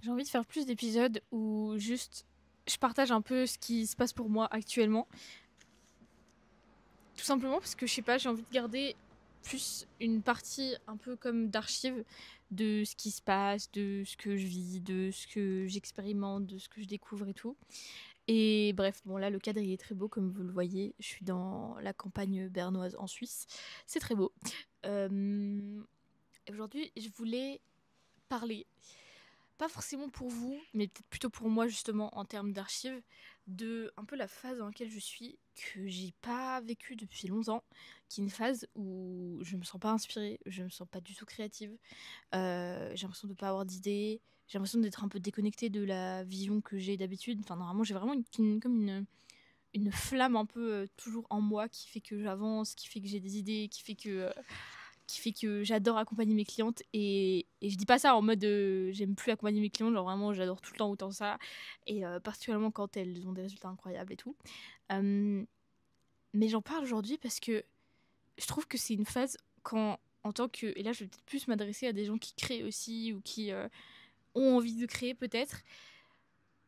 J'ai envie de faire plus d'épisodes où juste je partage un peu ce qui se passe pour moi actuellement. Tout simplement parce que je sais pas, j'ai envie de garder plus une partie un peu comme d'archives de ce qui se passe, de ce que je vis, de ce que j'expérimente, de ce que je découvre et tout. Et bref, bon là le cadre il est très beau comme vous le voyez. Je suis dans la campagne bernoise en Suisse. C'est très beau. Euh, Aujourd'hui je voulais parler pas forcément pour vous, mais peut-être plutôt pour moi justement en termes d'archives, de un peu la phase dans laquelle je suis, que j'ai pas vécue depuis longtemps, qui est une phase où je me sens pas inspirée, je me sens pas du tout créative, j'ai l'impression de pas avoir d'idées, j'ai l'impression d'être un peu déconnectée de la vision que j'ai d'habitude. Enfin normalement j'ai vraiment comme une flamme un peu toujours en moi qui fait que j'avance, qui fait que j'ai des idées, qui fait que j'adore accompagner mes clientes et je dis pas ça en mode j'aime plus accompagner mes clientes, genre vraiment j'adore tout le temps autant ça et particulièrement quand elles ont des résultats incroyables et tout. Euh, mais j'en parle aujourd'hui parce que je trouve que c'est une phase quand en tant que et là je vais peut-être plus m'adresser à des gens qui créent aussi ou qui ont envie de créer peut-être.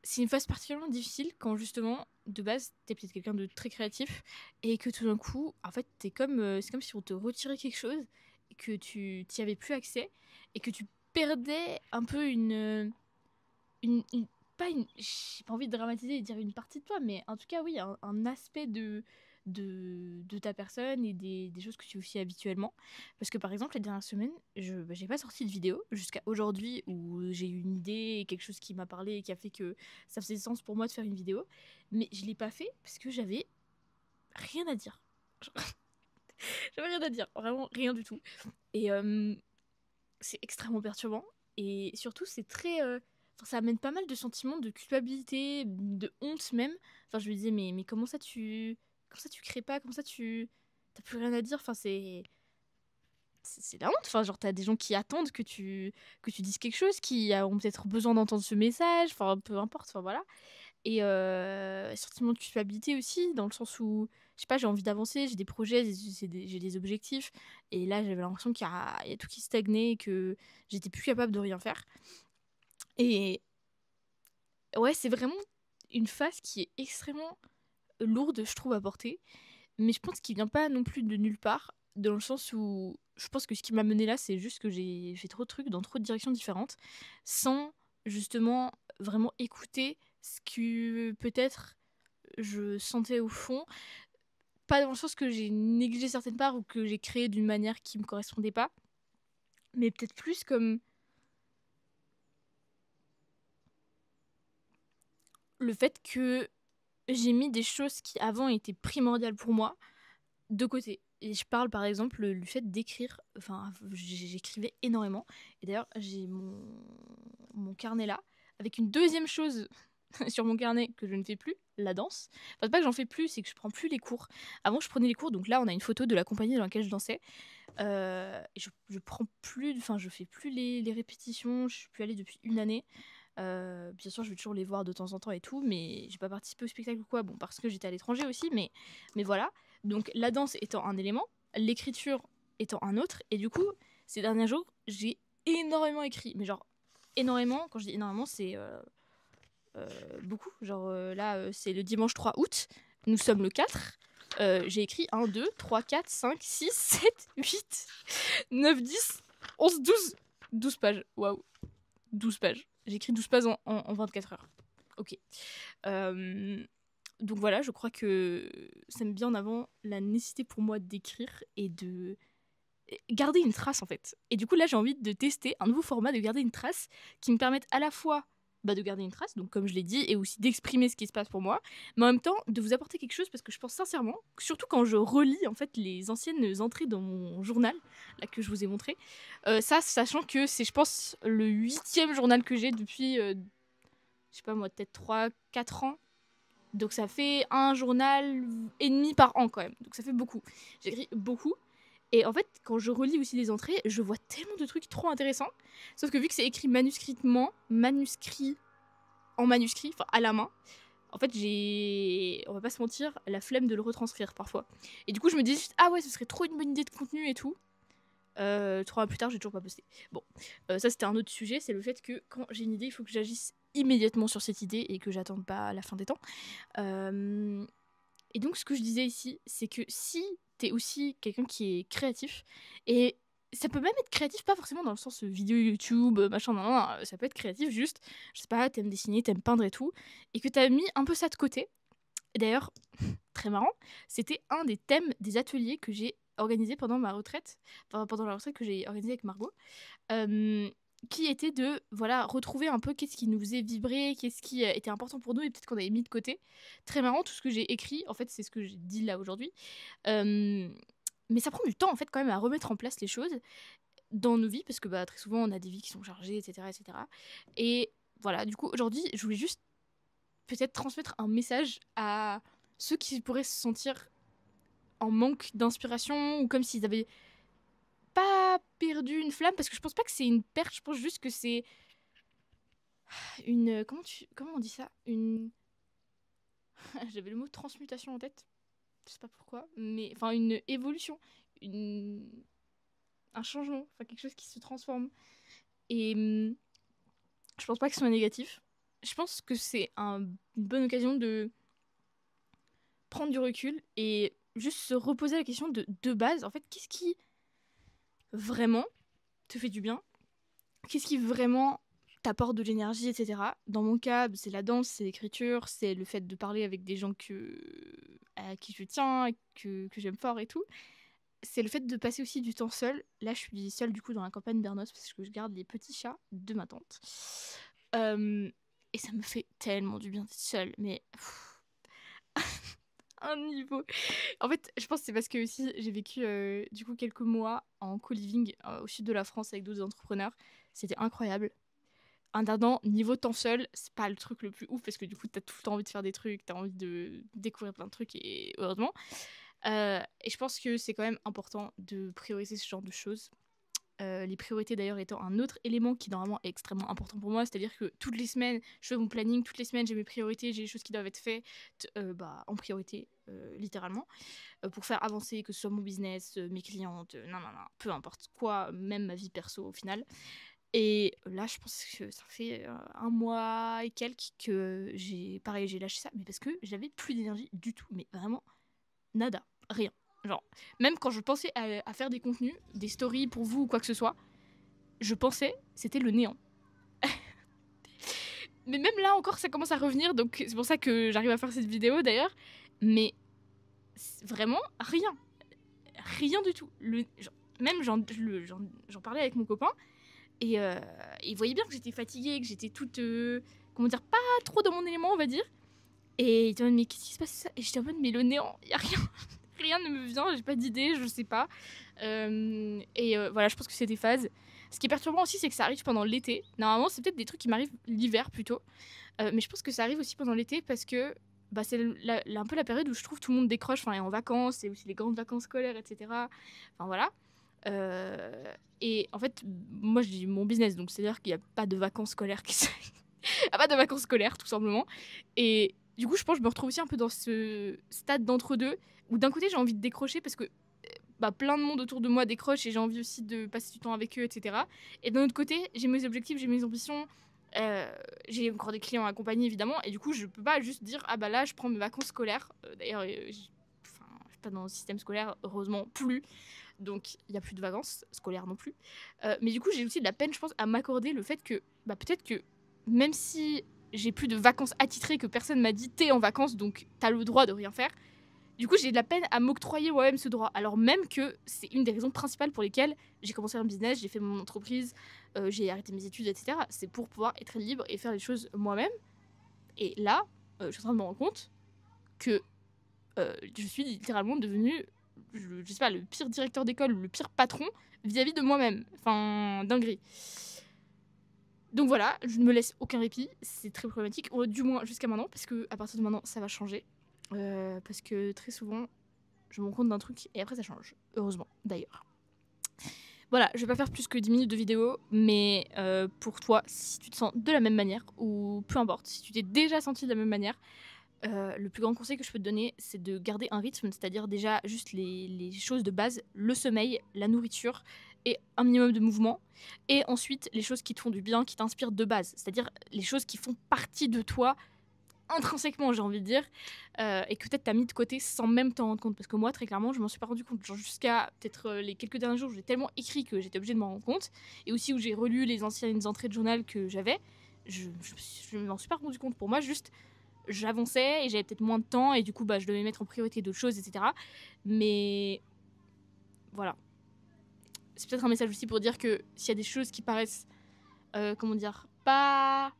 C'est une phase particulièrement difficile quand justement de base t'es peut-être quelqu'un de très créatif et que tout d'un coup en fait t'es comme c'est comme si on te retirait quelque chose et que tu t'y avais plus accès et que tu perdais un peu une pas une j'ai pas envie de dramatiser et de dire une partie de toi mais en tout cas oui un aspect de ta personne et des choses que tu fais aussi habituellement. Parce que par exemple, les dernières semaines, j'ai pas sorti de vidéo jusqu'à aujourd'hui où j'ai eu une idée, quelque chose qui m'a parlé et qui a fait que ça faisait sens pour moi de faire une vidéo. Mais je l'ai pas fait parce que j'avais rien à dire. J'avais rien à dire, vraiment rien du tout. Et c'est extrêmement perturbant. Et surtout, c'est très. Enfin, ça amène pas mal de sentiments de culpabilité, de honte même. Enfin, je me disais, mais comment ça tu. Comment ça tu crées pas. Comment ça tu. T'as plus rien à dire. Enfin, c'est la honte. Enfin, genre, t'as des gens qui attendent que tu dises quelque chose, qui ont peut-être besoin d'entendre ce message. Enfin, peu importe. Enfin, voilà. Et sentiment de culpabilité aussi, dans le sens où, je sais pas, j'ai envie d'avancer, j'ai des projets, j'ai des objectifs. Et là, j'avais l'impression il y a tout qui stagnait et que j'étais plus capable de rien faire. Et ouais, c'est vraiment une phase qui est extrêmement lourde, je trouve, à porter. Mais je pense qu'il vient pas non plus de nulle part, dans le sens où je pense que ce qui m'a mené là, c'est juste que j'ai fait trop de trucs dans trop de directions différentes, sans justement vraiment écouter ce que peut-être je sentais au fond. Pas dans le sens que j'ai négligé certaines parts ou que j'ai créé d'une manière qui me correspondait pas, mais peut-être plus comme le fait que j'ai mis des choses qui avant étaient primordiales pour moi de côté. Et je parle par exemple du fait d'écrire. Enfin, j'écrivais énormément. Et d'ailleurs, j'ai mon carnet là, avec une deuxième chose sur mon carnet que je ne fais plus, la danse. Enfin, c'est pas que j'en fais plus, c'est que je prends plus les cours. Avant, je prenais les cours, donc là, on a une photo de la compagnie dans laquelle je dansais. Et je prends plus, enfin, je fais plus les répétitions. Je suis plus allée depuis une année. Bien sûr, je vais toujours les voir de temps en temps et tout, mais j'ai pas participé au spectacle ou quoi. Bon, parce que j'étais à l'étranger aussi, mais voilà. Donc, la danse étant un élément, l'écriture étant un autre. Et du coup, ces derniers jours, j'ai énormément écrit. Mais genre, énormément, quand je dis énormément, c'est beaucoup. Genre, là, c'est le dimanche 3 août. Nous sommes le 4. J'ai écrit 1, 2, 3, 4, 5, 6, 7, 8, 9, 10, 11, 12. 12 pages. Waouh. 12 pages. J'ai écrit 12 pages en 24 heures. Ok. Euh, donc voilà, je crois que ça met bien en avant la nécessité pour moi d'écrire et de garder une trace en fait. Et du coup là j'ai envie de tester un nouveau format de garder une trace qui me permette à la fois de garder une trace, donc comme je l'ai dit, et aussi d'exprimer ce qui se passe pour moi, mais en même temps de vous apporter quelque chose parce que je pense sincèrement, surtout quand je relis en fait les anciennes entrées dans mon journal, là que je vous ai montré, ça sachant que c'est je pense le huitième journal que j'ai depuis, je sais pas moi, peut-être 3 4 ans, donc ça fait un journal et demi par an quand même, donc ça fait beaucoup. J'écris beaucoup. Et en fait, quand je relis aussi les entrées, je vois tellement de trucs trop intéressants. Sauf que vu que c'est écrit manuscritement, manuscrit en manuscrit, enfin à la main, en fait, on va pas se mentir, la flemme de le retranscrire parfois. Et du coup, je me dis juste, ah ouais, ce serait trop une bonne idée de contenu et tout. 3 mois plus tard, j'ai toujours pas posté. Bon, ça c'était un autre sujet, c'est le fait que quand j'ai une idée, il faut que j'agisse immédiatement sur cette idée et que j'attende pas la fin des temps. Et donc ce que je disais ici, c'est que si t'es aussi quelqu'un qui est créatif, et ça peut même être créatif, pas forcément dans le sens vidéo YouTube, machin, non, ça peut être créatif juste, je sais pas, t'aimes dessiner, t'aimes peindre et tout, et que t'as mis un peu ça de côté. Et d'ailleurs, très marrant, c'était un des thèmes des ateliers que j'ai organisé pendant ma retraite, enfin pendant la retraite que j'ai organisée avec Margot, qui était de voilà retrouver un peu qu'est-ce qui nous faisait vibrer, qu'est-ce qui était important pour nous et peut-être qu'on avait mis de côté. Très marrant, tout ce que j'ai écrit, en fait, c'est ce que j'ai dit là aujourd'hui. Mais ça prend du temps en fait quand même à remettre en place les choses dans nos vies parce que bah, très souvent on a des vies qui sont chargées, etc., etc. Et voilà, du coup aujourd'hui, je voulais juste peut-être transmettre un message à ceux qui pourraient se sentir en manque d'inspiration ou comme s'ils avaient pas perdu une flamme, parce que je pense pas que c'est une perte, je pense juste que c'est une... Comment on dit ça? Une... J'avais le mot transmutation en tête, je sais pas pourquoi, mais enfin une évolution, une... un changement, enfin quelque chose qui se transforme. Et je pense pas que ce soit négatif. Je pense que c'est une bonne occasion de prendre du recul et juste se reposer la question de base, en fait, qu'est-ce qui vraiment te fait du bien? Qu'est-ce qui vraiment t'apporte de l'énergie, etc. Dans mon cas, c'est la danse, c'est l'écriture, c'est le fait de parler avec des gens à qui je tiens, que j'aime fort et tout. C'est le fait de passer aussi du temps seul. Là, je suis seule du coup dans la campagne bernoise parce que je garde les petits chats de ma tante. Et ça me fait tellement du bien d'être seule, mais un niveau. En fait, je pense que c'est parce que aussi j'ai vécu du coup quelques mois en co-living au sud de la France avec d'autres entrepreneurs. C'était incroyable. En attendant, niveau temps seul, c'est pas le truc le plus ouf parce que du coup t'as tout le temps envie de faire des trucs, t'as envie de découvrir plein de trucs et heureusement. Et je pense que c'est quand même important de prioriser ce genre de choses. Les priorités d'ailleurs étant un autre élément qui normalement est extrêmement important pour moi, c'est-à-dire que toutes les semaines, je fais mon planning, toutes les semaines j'ai mes priorités, j'ai les choses qui doivent être faites en priorité, littéralement, pour faire avancer que ce soit mon business, mes clientes, non, peu importe quoi, même ma vie perso au final. Et là, je pense que ça fait un mois et quelques que j'ai lâché ça, mais parce que j'avais plus d'énergie du tout, mais vraiment nada, rien. Genre, même quand je pensais à faire des contenus, des stories pour vous ou quoi que ce soit, je pensais c'était le néant. Mais même là encore, ça commence à revenir, donc c'est pour ça que j'arrive à faire cette vidéo d'ailleurs. Mais vraiment rien, rien du tout. Même j'en parlais avec mon copain. Et il voyait bien que j'étais fatiguée, que j'étais toute, comment dire, pas trop dans mon élément, on va dire. Et il était en mode, mais qu'est-ce qui se passe ça? Et j'étais en mode, mais le néant, y a rien, rien ne me vient, j'ai pas d'idée, je sais pas. Voilà, je pense que c'est des phases. Ce qui est perturbant aussi, c'est que ça arrive pendant l'été. Normalement, c'est peut-être des trucs qui m'arrivent l'hiver plutôt. Mais je pense que ça arrive aussi pendant l'été parce que bah, c'est un peu la période où je trouve tout le monde décroche, enfin, est en vacances, c'est aussi les grandes vacances scolaires, etc. Enfin voilà. Et en fait, moi je dis mon business, donc c'est-à-dire qu'il n'y a pas de vacances scolaires il n'y a pas de vacances scolaires, tout simplement. Et du coup, je pense que je me retrouve aussi un peu dans ce stade d'entre-deux, où d'un côté j'ai envie de décrocher parce que bah, plein de monde autour de moi décroche et j'ai envie aussi de passer du temps avec eux, etc. Et d'un autre côté, j'ai mes objectifs, j'ai mes ambitions, j'ai encore des clients à accompagner évidemment, et du coup, je peux pas juste dire ah bah là, je prends mes vacances scolaires. D'ailleurs, je suis pas dans le système scolaire, heureusement, plus. Donc, il n'y a plus de vacances scolaires non plus. Mais du coup, j'ai aussi de la peine, je pense, à m'accorder le fait que bah, peut-être que même si j'ai plus de vacances attitrées, que personne m'a dit t'es en vacances, donc t'as le droit de rien faire, du coup, j'ai de la peine à m'octroyer moi-même ce droit. Alors même que c'est une des raisons principales pour lesquelles j'ai commencé un business, j'ai fait mon entreprise, j'ai arrêté mes études, etc. C'est pour pouvoir être libre et faire les choses moi-même. Et là, je suis en train de me rendre compte que je suis littéralement devenue, je sais pas, le pire directeur d'école, le pire patron vis-à-vis de moi-même. Enfin, dinguerie. Donc voilà, je ne me laisse aucun répit, c'est très problématique, du moins jusqu'à maintenant, parce que à partir de maintenant, ça va changer. Parce que très souvent, je me rends compte d'un truc et après ça change. Heureusement, d'ailleurs. Voilà, je vais pas faire plus que 10 minutes de vidéo, mais pour toi, si tu te sens de la même manière, ou peu importe, si tu t'es déjà senti de la même manière, le plus grand conseil que je peux te donner, c'est de garder un rythme, c'est-à-dire déjà juste les choses de base, le sommeil, la nourriture, et un minimum de mouvement. Et ensuite, les choses qui te font du bien, qui t'inspirent de base. C'est-à-dire les choses qui font partie de toi intrinsèquement, j'ai envie de dire, et que peut-être t'as mis de côté sans même t'en rendre compte. Parce que moi, très clairement, je m'en suis pas rendu compte. Genre jusqu'à peut-être les quelques derniers jours où j'ai tellement écrit que j'étais obligée de m'en rendre compte. Et aussi où j'ai relu les anciennes entrées de journal que j'avais. Je m'en suis pas rendu compte. Pour moi, juste, j'avançais et j'avais peut-être moins de temps. Et du coup, bah, je devais mettre en priorité d'autres choses, etc. Mais voilà. C'est peut-être un message aussi pour dire que s'il y a des choses qui paraissent, comment dire, pas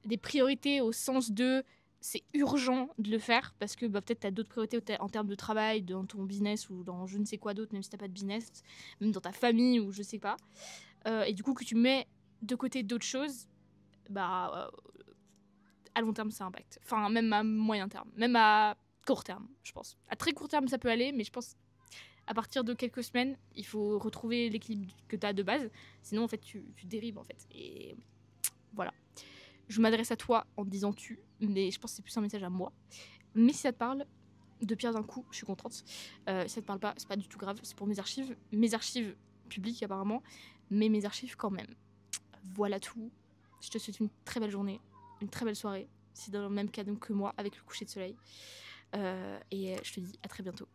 des priorités au sens de c'est urgent de le faire parce que bah, peut-être tu as d'autres priorités en termes de travail, dans ton business ou dans je ne sais quoi d'autre, même si tu pas de business, même dans ta famille ou je sais pas. Et du coup, que tu mets de côté d'autres choses, bah, à long terme, ça impacte. Enfin, même à moyen terme, même à court terme, je pense. À très court terme, ça peut aller, mais je pense à partir de quelques semaines, il faut retrouver l'équilibre que tu as de base. Sinon, en fait, tu dérives, en fait. Et voilà. Je m'adresse à toi en te disant tu, mais je pense que c'est plus un message à moi. Mais si ça te parle, de pierre d'un coup, je suis contente. Si ça te parle pas, c'est pas du tout grave. C'est pour mes archives publiques apparemment, mais mes archives quand même. Voilà tout. Je te souhaite une très belle journée, une très belle soirée. C'est dans le même cadre que moi, avec le coucher de soleil. Et je te dis à très bientôt.